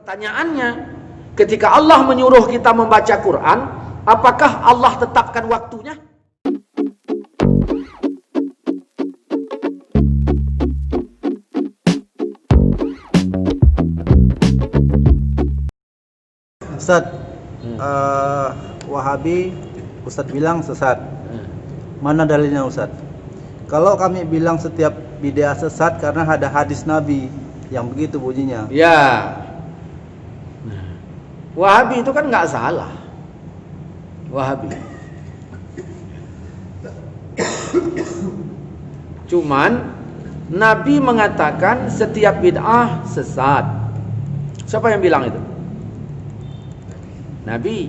Pertanyaannya, ketika Allah menyuruh kita membaca Quran, apakah Allah tetapkan waktunya? Ustaz, Wahabi Ustaz bilang sesat. Mana dalilnya Ustaz? Kalau kami bilang setiap bid'ah sesat karena ada hadis Nabi yang begitu bunyinya. Ya, Wahabi itu kan nggak salah. Wahabi. Cuman Nabi mengatakan setiap bid'ah sesat. Siapa yang bilang itu? Nabi.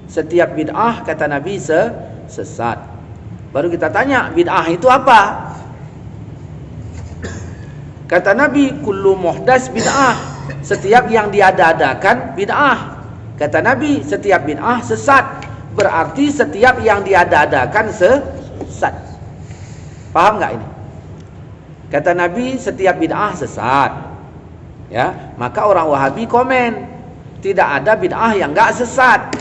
Setiap bid'ah kata Nabi sesat. Baru kita tanya, bid'ah itu apa? Kata Nabi, kullu muhdas bid'ah. Setiap yang diada-adakan bid'ah. Kata Nabi, setiap bid'ah sesat. Berarti setiap yang diada-adakan sesat. Paham nggak ini? Kata Nabi, setiap bid'ah sesat. Ya, maka orang Wahabi komen, tidak ada bid'ah yang nggak sesat.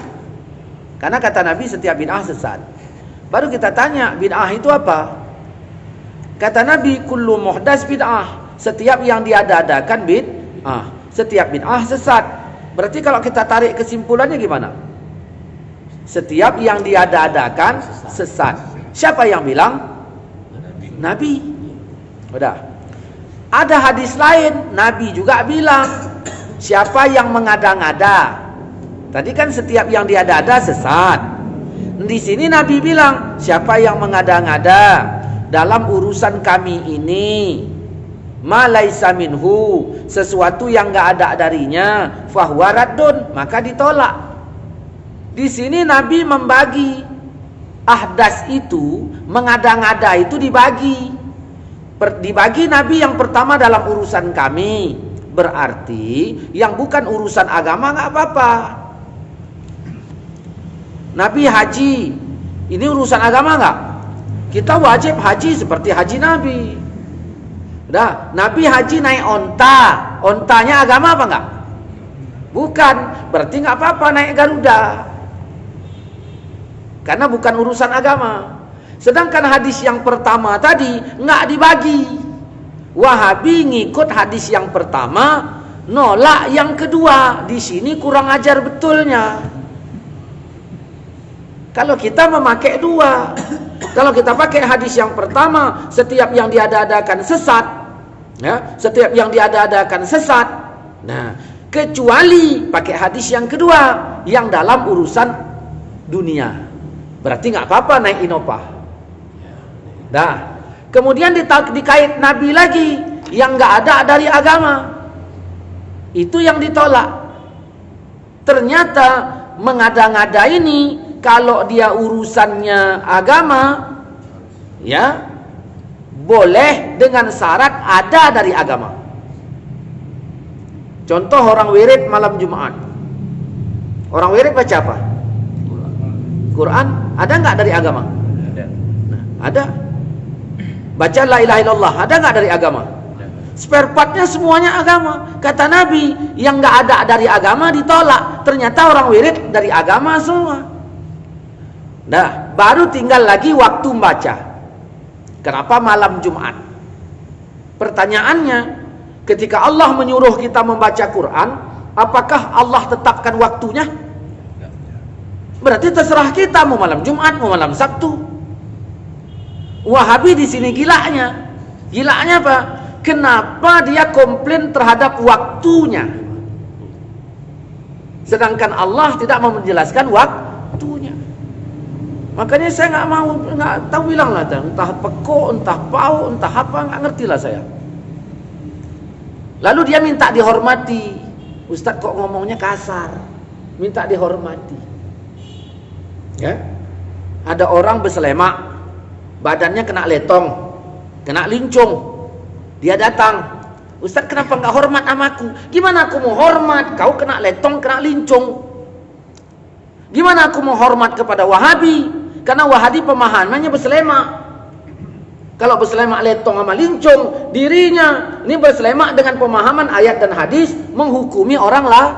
Karena kata Nabi setiap bid'ah sesat. Baru kita tanya, bid'ah itu apa? Kata Nabi, kullu muhdas bid'ah. Setiap yang diada-adakan bid'ah. Setiap bid'ah sesat. Berarti kalau kita tarik kesimpulannya gimana? Setiap yang diada-adakan sesat. Siapa yang bilang? Nabi. Udah. Ada hadis lain, Nabi juga bilang, siapa yang mengada-ngada. Tadi kan setiap yang diada-ada sesat. Di sini Nabi bilang, siapa yang mengada-ngada dalam urusan kami ini, ma laisa minhu, sesuatu yang enggak ada darinya, fahuwa raddun, maka ditolak. Di sini Nabi membagi ahdas itu, mengada-ngada itu dibagi. Dibagi Nabi yang pertama dalam urusan kami, berarti yang bukan urusan agama enggak apa-apa. Nabi haji, ini urusan agama enggak? Kita wajib haji seperti haji Nabi. Udah, Nabi haji naik onta. Ontanya agama apa enggak? Bukan, berarti enggak apa-apa naik Garuda. Karena bukan urusan agama. Sedangkan hadis yang pertama tadi enggak dibagi. Wahabi ngikut hadis yang pertama, nolak yang kedua. Di sini kurang ajar betulnya. Kalau kita memakai dua, kalau kita pakai hadis yang pertama, setiap yang diada-adakan sesat, ya, setiap yang diada-adakan sesat. Nah, kecuali pakai hadis yang kedua, yang dalam urusan dunia, berarti nggak apa-apa naik Innova. Nah, kemudian dikait Nabi lagi, yang nggak ada dari agama, itu yang ditolak. Ternyata mengada-ngada ini, kalau dia urusannya agama, ya boleh dengan syarat ada dari agama. Contoh orang wirid malam Jumat. Orang wirid baca apa? Quran. Ada nggak dari agama? Nah, ada. Baca la ilaha illallah. Ada nggak dari agama? Spare partnya semuanya agama. Kata Nabi, yang nggak ada dari agama ditolak. Ternyata orang wirid dari agama semua. Nah, baru tinggal lagi waktu membaca. Kenapa malam Jumat? Pertanyaannya, ketika Allah menyuruh kita membaca Quran, apakah Allah tetapkan waktunya? Berarti terserah kita mau malam Jumat, mau malam Sabtu. Wahabi di sini gilanya. Gilanya apa? Kenapa dia komplain terhadap waktunya? Sedangkan Allah tidak mau menjelaskan waktunya. Makanya saya nggak tahu bilang lah, entah peko, entah pau, entah apa, nggak ngerti lah saya. Lalu dia minta dihormati. Ustadz kok ngomongnya kasar, minta dihormati. Ya, ada orang berselemak, badannya kena letong, kena lincung. Dia datang, Ustadz kenapa nggak hormat amaku? Gimana aku mau hormat? Kau kena letong, kena lincung. Gimana aku mau hormat kepada Wahabi? Karena Wahabi pemahamannya berselemak. Kalau berselemak letong sama lincung, dirinya ini berselemak dengan pemahaman ayat dan hadis menghukumi orang lain.